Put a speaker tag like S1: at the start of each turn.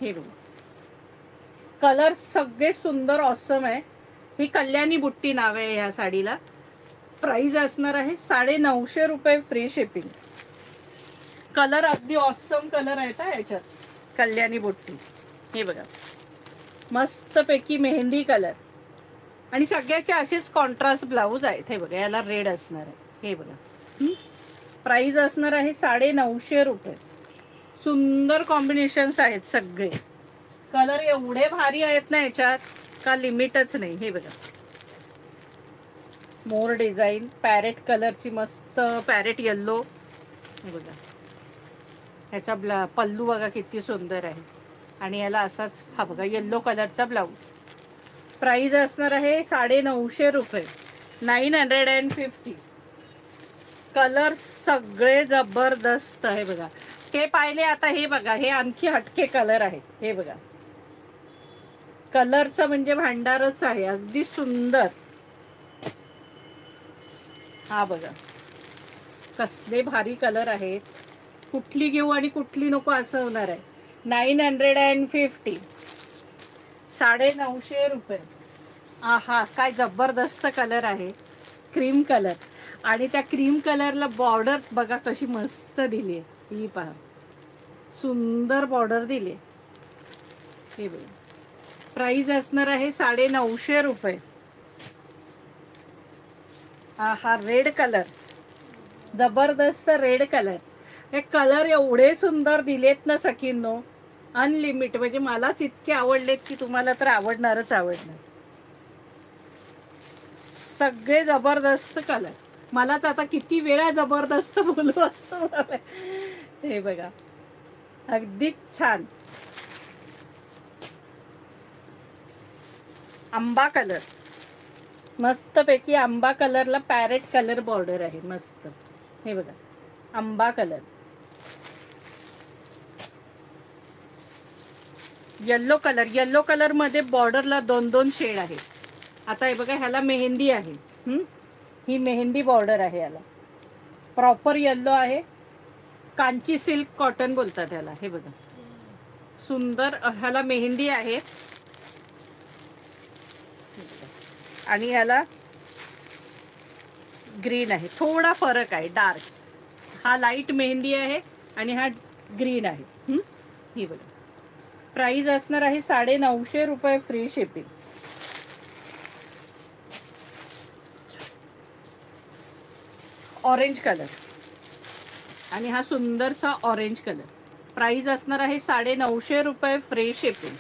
S1: हे बघा, कलर सगळे सुंदर ऑसम आहे. ही कल्याणी बुट्टी नाव आहे ह्या साडीला. प्राइस असणार आहे 950 रुपये, फ्री शिपिंग. कलर अगदी ऑसम कलर आहेत हा याच्यात. कल्याणी बुट्टी हे बघा, मस्तपैकी मेहंदी कलर आणि सगळ्याचे असेच कॉन्ट्रास्ट ब्लाऊज आहेत. हे बघा, याला रेड असणार आहे. हे बघा, प्राइस असणार आहे 950 रुपये. सुंदर कॉम्बिनेशन्स आहेत सगळे. कलर एवढे भारी आहेत ना याच्यात, का लिमिटच नाही. हे बघा, मोर डिझाईन, पॅरेट कलरची मस्त पॅरेट येल्लो. हे बघा, ह्याचा पल्लू बघा किती सुंदर आहे आणि याला असाच हा बघा येल्लो कलरचा ब्लाऊज. प्राइस असणार आहे 950 रुपये, 950. कलर सगळे जबरदस्त आहे बघा. हे पाहिले आता, हे बघा, हे आणखी हटके कलर आहेत. हे बघा, कलरचं म्हणजे भांडारच आहे, अगदी सुंदर. हा बघा, कसले भारी कलर आहेत. कुठली घेऊ आणि कुठली नको असं होणार आहे. 950, 950 रुपये. आहा, काय जबरदस्त कलर आहे, क्रीम कलर. आणि त्या क्रीम कलरला बॉर्डर बघा कशी मस्त दिली आहे. ही पहा, सुंदर बॉर्डर दिली. हे बघा, प्राइस असणार आहे 950 रुपये. हा रेड कलर, जबरदस्त रेड कलर. हे कलर एवढे सुंदर दिलेत ना सखींनो, अनलिमिट. म्हणजे मलाच इतके आवडलेत की तुम्हाला तर आवडणारच आवडणार. सगळे जबरदस्त कलर. मलाच आता किती वेळा जबरदस्त बोलू असं. हे बघा, अगदी छान. आंबा कलर, मस्तपैकी आंबा कलरला पॅरेट कलर बॉर्डर आहे मस्त. हे बघा, आंबा colour, yellow colour. Yellow colour मध्ये बॉर्डरला 2-2 शेड आहे. आता हे बघा, ह्याला मेहंदी आहे. ही मेहंदी बॉर्डर आहे. याला प्रॉपर येल्लो आहे. कांची सिल्क कॉटन बोलतात ह्याला. हे बघा, सुंदर. ह्याला मेहंदी आहे आणि ह्याला ग्रीन आहे. थोडा फरक आहे, डार्क. हा लाईट मेहंदी आहे आणि हा ग्रीन आहे. ही बघा, प्राइस असणार आहे 950 रुपये, फ्री शिपिंग. ऑरेंज कलर आणि हा सुंदरसा ऑरेंज कलर. प्राइस असणार आहे 950 रुपये, फ्री शिपिंग.